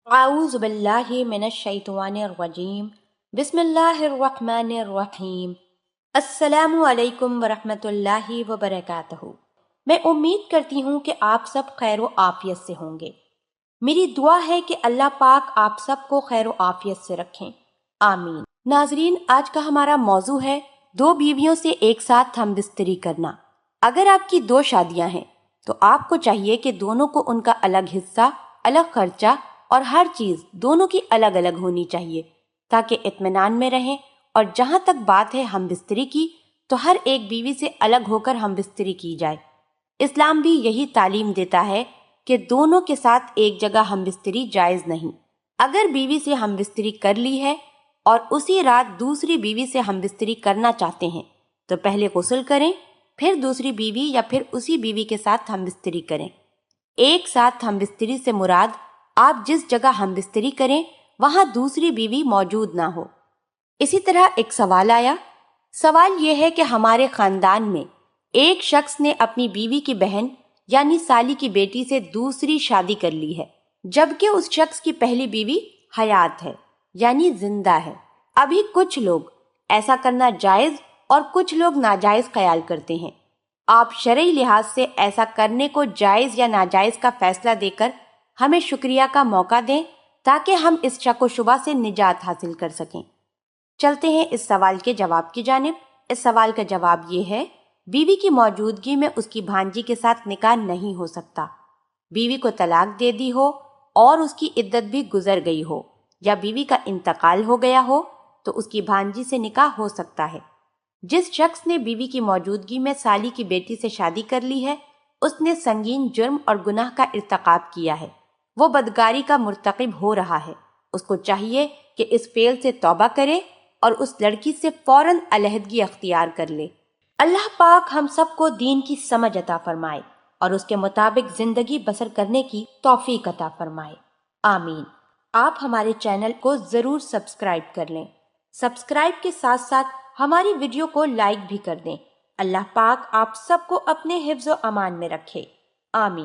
اعوذ باللہ من الشیطان الرجیم بسم اللہ الرحمن الرحیم السلام علیکم ورحمۃ اللہ وبرکاتہ۔ میں امید کرتی ہوں کہ آپ سب خیر و عافیت سے ہوں گے۔ میری دعا ہے کہ اللہ پاک آپ سب کو خیر و عافیت سے رکھیں، آمین۔ ناظرین، آج کا ہمارا موضوع ہے دو بیویوں سے ایک ساتھ ہم بستری کرنا۔ اگر آپ کی دو شادیاں ہیں تو آپ کو چاہیے کہ دونوں کو ان کا الگ حصہ، الگ خرچہ اور ہر چیز دونوں کی الگ الگ ہونی چاہیے تاکہ اطمینان میں رہیں۔ اور جہاں تک بات ہے ہم بستری کی، تو ہر ایک بیوی سے الگ ہو کر ہم بستری کی جائے۔ اسلام بھی یہی تعلیم دیتا ہے کہ دونوں کے ساتھ ایک جگہ ہم بستری جائز نہیں۔ اگر بیوی سے ہم بستری کر لی ہے اور اسی رات دوسری بیوی سے ہم بستری کرنا چاہتے ہیں تو پہلے غسل کریں، پھر دوسری بیوی یا پھر اسی بیوی کے ساتھ ہم بستری کریں۔ ایک ساتھ ہم بستری سے مراد آپ جس جگہ ہم بستری کریں وہاں دوسری بیوی موجود نہ ہو۔ اسی طرح ایک سوال آیا۔ سوال یہ ہے کہ ہمارے خاندان میں ایک شخص نے اپنی بیوی کی بہن یعنی سالی کی بیٹی سے دوسری شادی کر لی ہے، جبکہ اس شخص کی پہلی بیوی حیات ہے یعنی زندہ ہے۔ ابھی کچھ لوگ ایسا کرنا جائز اور کچھ لوگ ناجائز خیال کرتے ہیں۔ آپ شرعی لحاظ سے ایسا کرنے کو جائز یا ناجائز کا فیصلہ دے کر ہمیں شکریہ کا موقع دیں تاکہ ہم اس شک و شبہ سے نجات حاصل کر سکیں۔ چلتے ہیں اس سوال کے جواب کی جانب۔ اس سوال کا جواب یہ ہے، بیوی کی موجودگی میں اس کی بھانجی کے ساتھ نکاح نہیں ہو سکتا۔ بیوی کو طلاق دے دی ہو اور اس کی عدت بھی گزر گئی ہو یا بیوی کا انتقال ہو گیا ہو تو اس کی بھانجی سے نکاح ہو سکتا ہے۔ جس شخص نے بیوی کی موجودگی میں سالی کی بیٹی سے شادی کر لی ہے اس نے سنگین جرم اور گناہ کا ارتکاب کیا ہے، وہ بدکاری کا مرتکب ہو رہا ہے۔ اس کو چاہیے کہ اس فعل سے توبہ کرے اور اس لڑکی سے فوراً علیحدگی اختیار کر لے۔ اللہ پاک ہم سب کو دین کی سمجھ عطا فرمائے اور اس کے مطابق زندگی بسر کرنے کی توفیق عطا فرمائے، آمین۔ آپ ہمارے چینل کو ضرور سبسکرائب کر لیں۔ سبسکرائب کے ساتھ ساتھ ہماری ویڈیو کو لائک بھی کر دیں۔ اللہ پاک آپ سب کو اپنے حفظ و امان میں رکھے، آمین۔